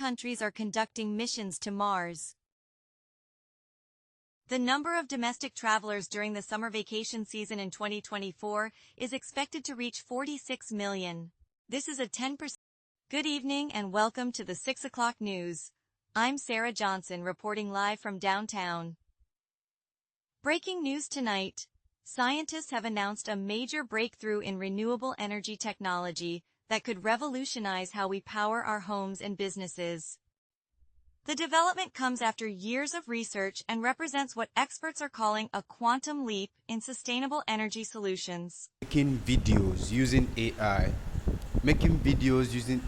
countries are conducting missions to Mars. The number of domestic travelers during the summer vacation season in 2024 is expected to reach 46 million. This is a 10%. Good evening and welcome to the 6 o'clock news. I'm Sarah Johnson reporting live from downtown. Breaking news tonight. Scientists have announced a major breakthrough in renewable energy technology that could revolutionize how we power our homes and businesses. The development comes after years of research and represents what experts are calling a quantum leap in sustainable energy solutions. Making videos using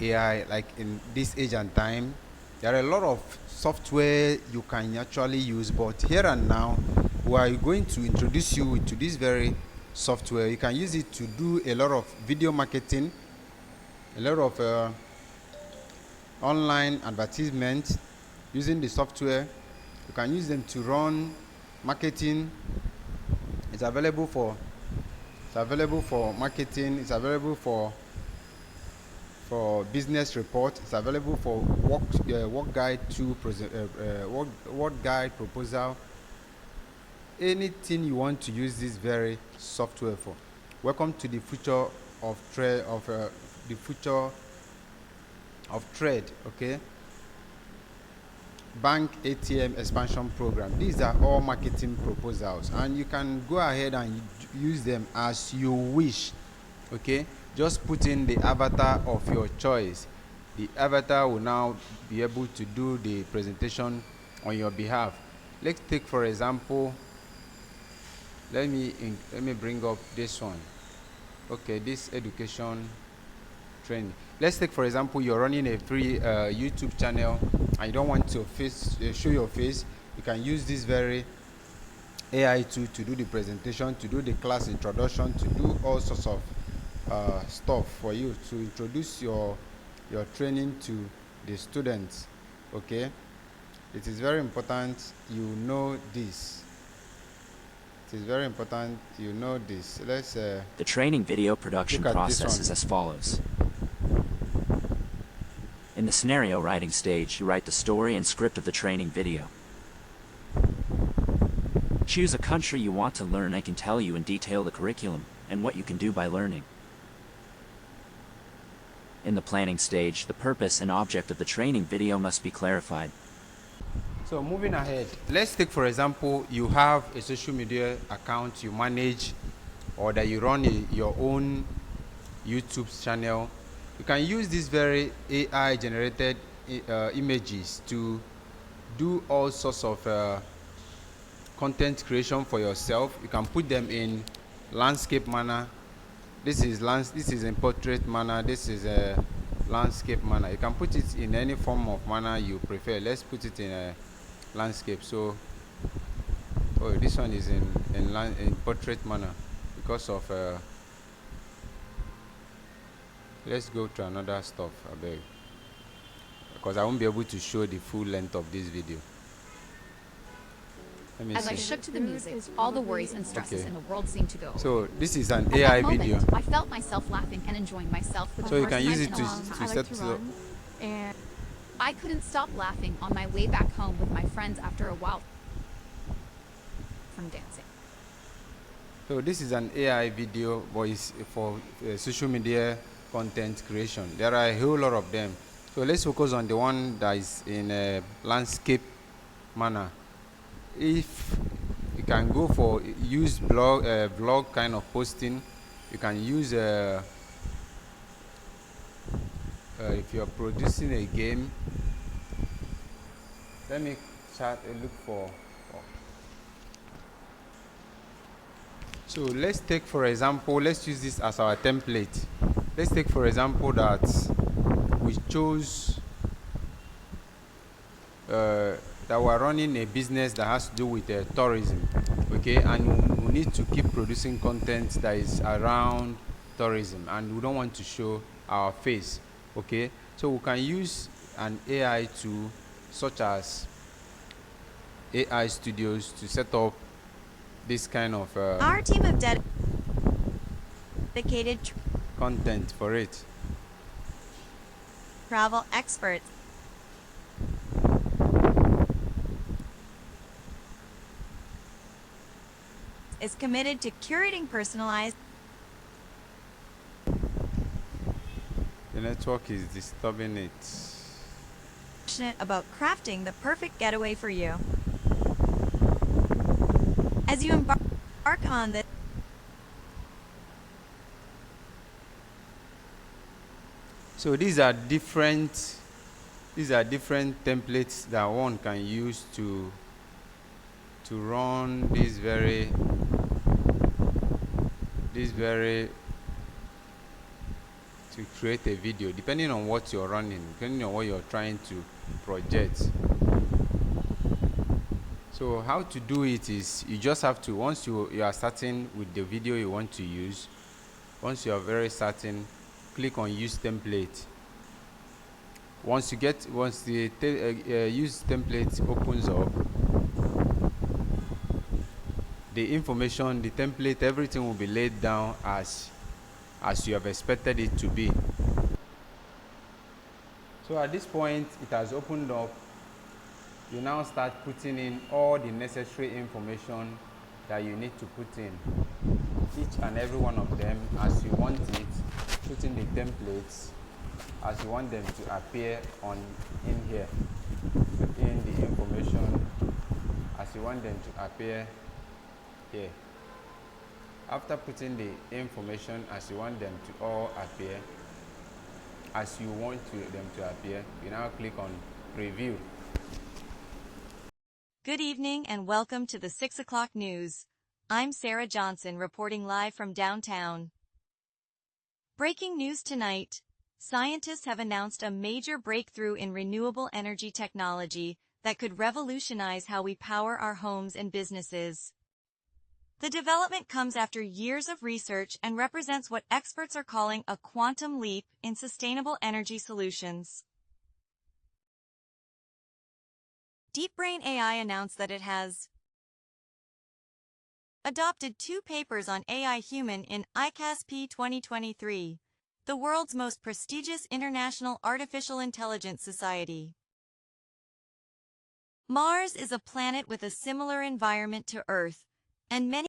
AI. Like in this age and time, there are a lot of software you can actually use, but here and now we are going to introduce you to this very software. You can use it to do a lot of video marketing, a lot of online advertisements. Using the software, you can use them to run marketing. It's available for marketing. It's available for business report. It's available for work guide proposal. Anything you want to use this very software for. Welcome to the future of trade. Okay. Bank ATM expansion program. These are all marketing proposals, and you can go ahead and use them as you wish. Okay, just put in the avatar of your choice. The avatar will now be able to do the presentation on your behalf. Let's take for example, let me bring up this one. Okay, this education training. Let's take for example, you're running a free YouTube channel and you don't want to show your face. You can use this very AI tool to do the presentation, to do the class introduction, to do all sorts of stuff for you, to introduce your training to the students. Okay, it is very important you know this. It is very important you know this. Let's the training video production process is as follows. In the scenario writing stage, you write the story and script of the training video. Choose a country you want to learn. I can tell you in detail the curriculum and what you can do by learning. In the planning stage, the purpose and object of the training video must be clarified. So moving ahead, let's take for example, you have a social media account you manage, or that you run your own YouTube channel. You can use these very AI generated images to do all sorts of content creation for yourself. You can put them in landscape manner. This is in portrait manner. This is a landscape manner. You can put it in any form of manner you prefer. Let's put it in a landscape. So this one is in portrait manner because of let's go to another stuff, I beg, because I won't be able to show the full length of this video. Let me As see. I shook to the music, all the worries and stresses in the world seemed to go. So this is an At AI that moment, video. I felt myself laughing and enjoying myself for the So you first can time use it in a to long time. set to And I couldn't stop laughing on my way back home with my friends after a while from dancing. So this is an AI video, but it's for social media content creation. There are a whole lot of them. So let's focus on the one that is in a landscape manner. If you can go for use vlog kind of posting, you can use if you're producing a game. Let me look for. So let's take for example, let's use this as our template. Let's take for example that we chose that we're running a business that has to do with tourism, okay, and we need to keep producing content that is around tourism, and we don't want to show our face, okay. So we can use an AI tool such as AI studios to set up this kind of Our team of dedicated content for it. travel experts is committed to curating personalized. The network is disturbing it. Passionate about crafting the perfect getaway for you. As you embark on this. So these are different templates that one can use to run this very to create a video, depending on what you're running, depending on what you're trying to project. So how to do it is, you just have to, once you are starting with the video you want to use, once you are very certain, click on use template. Once the use template opens up, the information, the template, everything will be laid down as you have expected it to be. So at this point, it has opened up. You now start putting in all the necessary information that you need to put in, each and every one of them as you want it. Put in the templates as you want them to appear in here. Put in the information as you want them to appear here. After putting the information as you want them to all appear, as you want them to appear, you now click on preview. Good evening and welcome to the 6 o'clock news. I'm Sarah Johnson reporting live from downtown. Breaking news tonight. Scientists have announced a major breakthrough in renewable energy technology that could revolutionize how we power our homes and businesses. The development comes after years of research and represents what experts are calling a quantum leap in sustainable energy solutions. DeepBrain AI announced that it has adopted 2 papers on AI human in ICASP 2023, the world's most prestigious international artificial intelligence society. Mars is a planet with a similar environment to Earth, and many